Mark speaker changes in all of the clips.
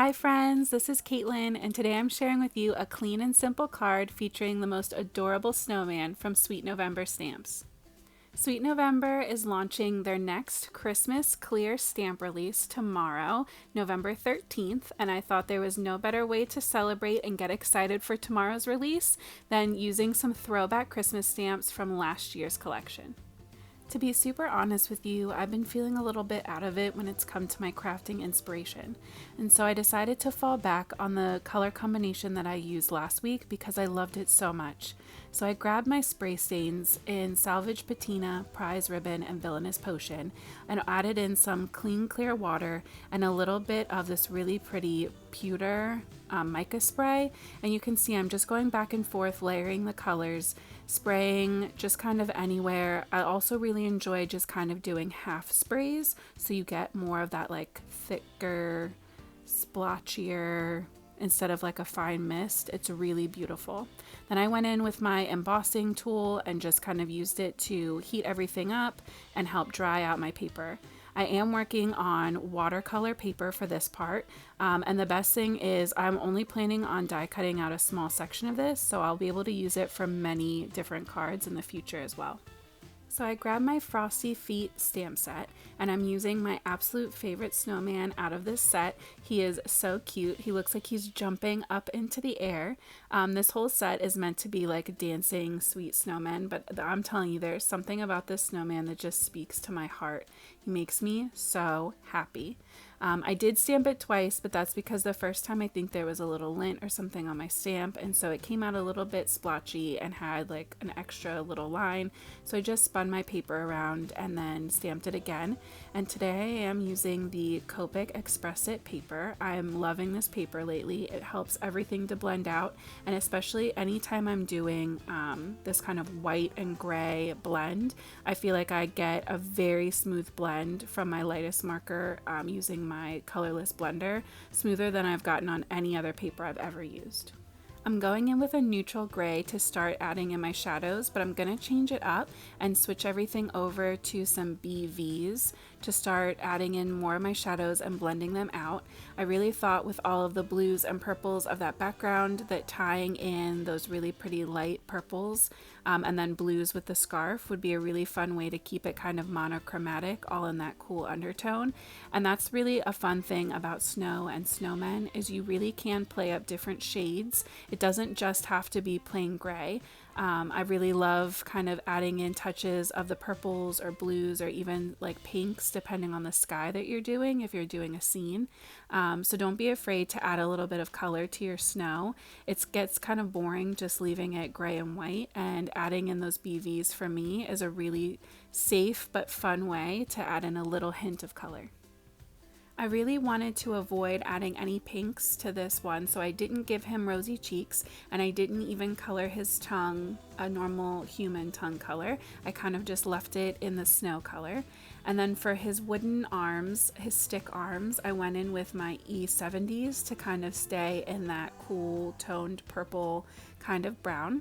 Speaker 1: Hi friends, this is Caitlin, and today I'm sharing with you a clean and simple card featuring the most adorable snowman from Sweet November Stamps. Sweet November is launching their next Christmas clear stamp release tomorrow, November 13th, and I thought there was no better way to celebrate and get excited for tomorrow's release than using some throwback Christmas stamps from last year's collection. To be super honest with you, I've been feeling a little bit out of it when it's come to my crafting inspiration. And so I decided to fall back on the color combination that I used last week because I loved it so much. So I grabbed my spray stains in Salvaged Patina, Prize Ribbon, and Villainous Potion and added in some clean clear water and a little bit of this really pretty Pewter Mica spray. And you can see I'm just going back and forth layering the colors, spraying just kind of anywhere. I also really enjoy just kind of doing half sprays so you get more of that like thicker, splotchier instead of like a fine mist. It's really beautiful. Then I went in with my embossing tool and just kind of used it to heat everything up and help dry out my paper. I am working on watercolor paper for this part, and the best thing is I'm only planning on die cutting out a small section of this, so I'll be able to use it for many different cards in the future as well. So I grabbed my Frosty Feet stamp set, and I'm using my absolute favorite snowman out of this set. He is so cute. He looks like he's jumping up into the air. This whole set is meant to be like dancing sweet snowmen, but I'm telling you, there's something about this snowman that just speaks to my heart. He makes me so happy. I did stamp it twice, but that's because the first time I think there was a little lint or something on my stamp, and so it came out a little bit splotchy and had like an extra little line. So I just spun my paper around and then stamped it again. And today I am using the Copic Express It paper. I'm loving this paper lately. It helps everything to blend out, and especially anytime I'm doing this kind of white and gray blend, I feel like I get a very smooth blend from my lightest marker using my colorless blender, smoother than I've gotten on any other paper I've ever used. I'm going in with a neutral gray to start adding in my shadows, but I'm going to change it up and switch everything over to some BVs to start adding in more of my shadows and blending them out. I really thought with all of the blues and purples of that background that tying in those really pretty light purples and then blues with the scarf would be a really fun way to keep it kind of monochromatic, all in that cool undertone. And that's really a fun thing about snow and snowmen is you really can play up different shades. It doesn't just have to be plain gray. I really love kind of adding in touches of the purples or blues or even like pinks depending on the sky that you're doing if you're doing a scene. So don't be afraid to add a little bit of color to your snow. It gets kind of boring just leaving it gray and white, and adding in those BVs for me is a really safe but fun way to add in a little hint of color. I really wanted to avoid adding any pinks to this one, so I didn't give him rosy cheeks, and I didn't even color his tongue a normal human tongue color. I kind of just left it in the snow color. And then for his wooden arms, his stick arms, I went in with my E70s to kind of stay in that cool toned purple kind of brown.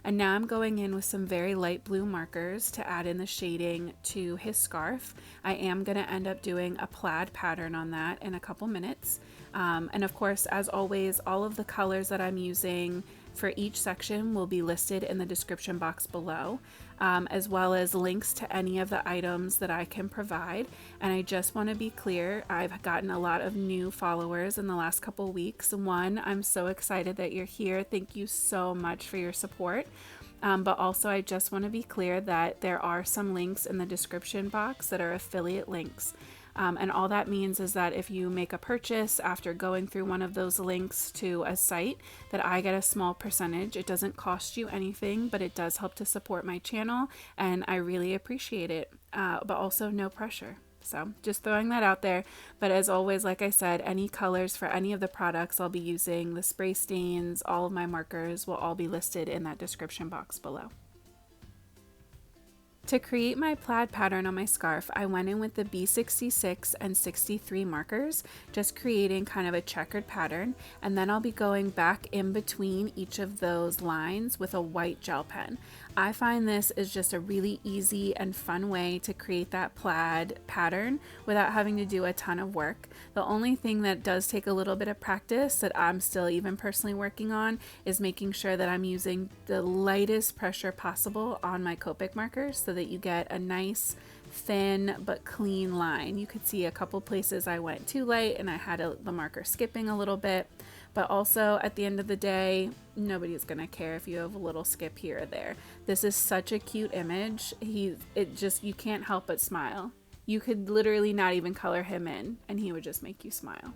Speaker 1: And now I'm going in with some very light blue markers to add in the shading to his scarf. I am going to end up doing a plaid pattern on that in a couple minutes. And of course, as always, all of the colors that I'm using for each section will be listed in the description box below, as well as links to any of the items that I can provide. And I just want to be clear, I've gotten a lot of new followers in the last couple weeks. One, I'm so excited that you're here. Thank you so much for your support. But also I just want to be clear that there are some links in the description box that are affiliate links. And all that means is that if you make a purchase after going through one of those links to a site, that I get a small percentage. It doesn't cost you anything, but it does help to support my channel, and I really appreciate it, but also no pressure. So just throwing that out there. But as always, like I said, any colors for any of the products I'll be using, the spray stains, all of my markers will all be listed in that description box below. To create my plaid pattern on my scarf, I went in with the B66 and 63 markers, just creating kind of a checkered pattern, and then I'll be going back in between each of those lines with a white gel pen. I find this is just a really easy and fun way to create that plaid pattern without having to do a ton of work. The only thing that does take a little bit of practice that I'm still even personally working on is making sure that I'm using the lightest pressure possible on my Copic markers so that you get a nice thin but clean line. You could see a couple places I went too light and I had the marker skipping a little bit. But also at the end of the day, nobody's gonna care if you have a little skip here or there. This is such a cute image. You can't help but smile. You could literally not even color him in and he would just make you smile.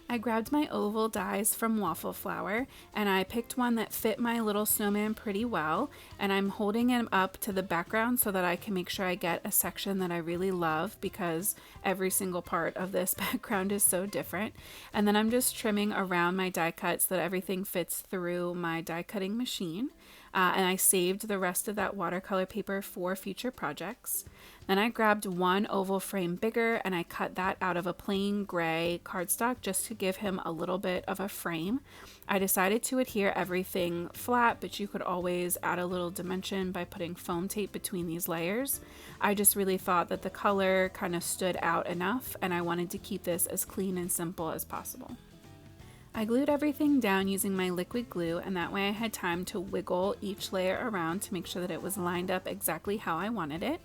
Speaker 1: I grabbed my oval dies from Waffle Flower and I picked one that fit my little snowman pretty well, and I'm holding him up to the background so that I can make sure I get a section that I really love, because every single part of this background is so different. And then I'm just trimming around my die cut so that everything fits through my die cutting machine. And I saved the rest of that watercolor paper for future projects. Then I grabbed one oval frame bigger and I cut that out of a plain gray cardstock just to give him a little bit of a frame. I decided to adhere everything flat, but you could always add a little dimension by putting foam tape between these layers. I just really thought that the color kind of stood out enough and I wanted to keep this as clean and simple as possible. I glued everything down using my liquid glue, and that way I had time to wiggle each layer around to make sure that it was lined up exactly how I wanted it.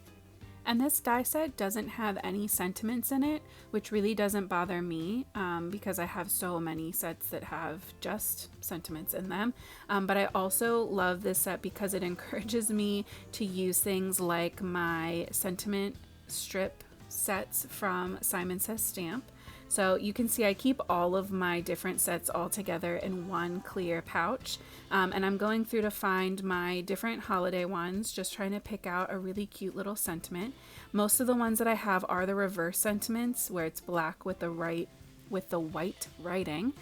Speaker 1: And this die set doesn't have any sentiments in it, which really doesn't bother me because I have so many sets that have just sentiments in them. But I also love this set because it encourages me to use things like my sentiment strip sets from Simon Says Stamp. So you can see I keep all of my different sets all together in one clear pouch. And I'm going through to find my different holiday ones, just trying to pick out a really cute little sentiment. Most of the ones that I have are the reverse sentiments, where it's black with the white writing.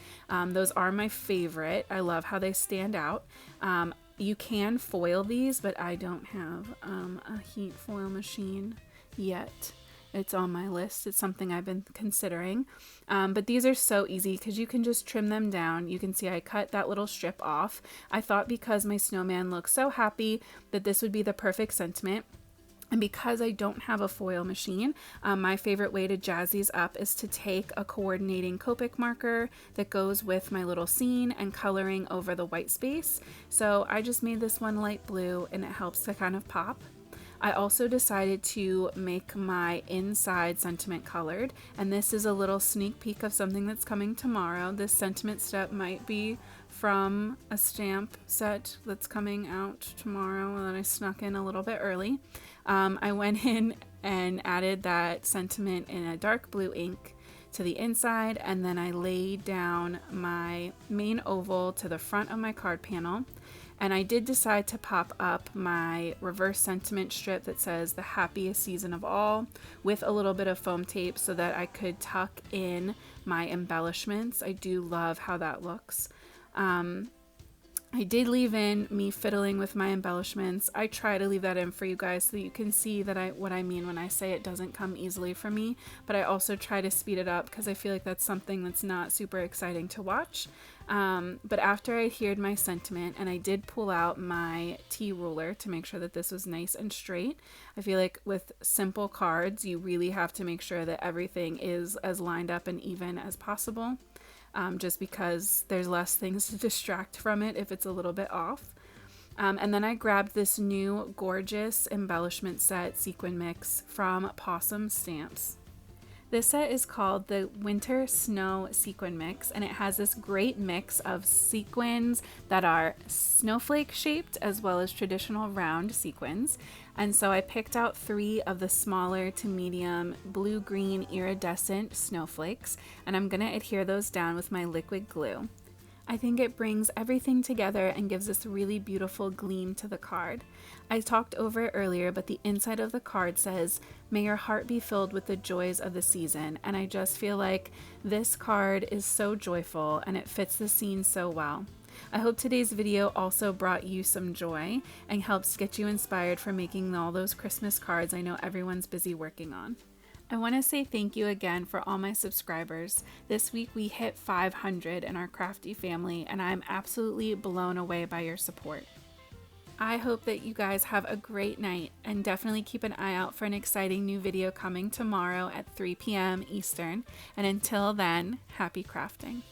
Speaker 1: Those are my favorite. I love how they stand out. You can foil these, but I don't have a heat foil machine yet. It's on my list. It's something I've been considering. But these are so easy because you can just trim them down. You can see I cut that little strip off. I thought because my snowman looks so happy that this would be the perfect sentiment. And because I don't have a foil machine, my favorite way to jazz these up is to take a coordinating Copic marker that goes with my little scene and coloring over the white space. So I just made this one light blue and it helps to kind of pop. I also decided to make my inside sentiment colored, and this is a little sneak peek of something that's coming tomorrow. This sentiment step might be from a stamp set that's coming out tomorrow that I snuck in a little bit early. I went in and added that sentiment in a dark blue ink to the inside, and then I laid down my main oval to the front of my card panel. And I did decide to pop up my reverse sentiment strip that says the happiest season of all with a little bit of foam tape so that I could tuck in my embellishments. I do love how that looks. I did leave in me fiddling with my embellishments. I try to leave that in for you guys so that you can see that what I mean when I say it doesn't come easily for me, but I also try to speed it up because I feel like that's something that's not super exciting to watch. But after I adhered my sentiment, and I did pull out my T-ruler to make sure that this was nice and straight. I feel like with simple cards, you really have to make sure that everything is as lined up and even as possible. Just because there's less things to distract from it if it's a little bit off. And then I grabbed this new gorgeous embellishment set sequin mix from Possum Stamps. This set is called the Winter Snow Sequin Mix, and it has this great mix of sequins that are snowflake shaped as well as traditional round sequins. And so I picked out 3 of the smaller to medium blue-green iridescent snowflakes, and I'm going to adhere those down with my liquid glue. I think it brings everything together and gives this really beautiful gleam to the card. I talked over it earlier, but the inside of the card says, "May your heart be filled with the joys of the season." And I just feel like this card is so joyful and it fits the scene so well. I hope today's video also brought you some joy and helps get you inspired for making all those Christmas cards I know everyone's busy working on. I want to say thank you again for all my subscribers. This week we hit 500 in our crafty family, and I'm absolutely blown away by your support. I hope that you guys have a great night, and definitely keep an eye out for an exciting new video coming tomorrow at 3 p.m. Eastern. And until then, happy crafting.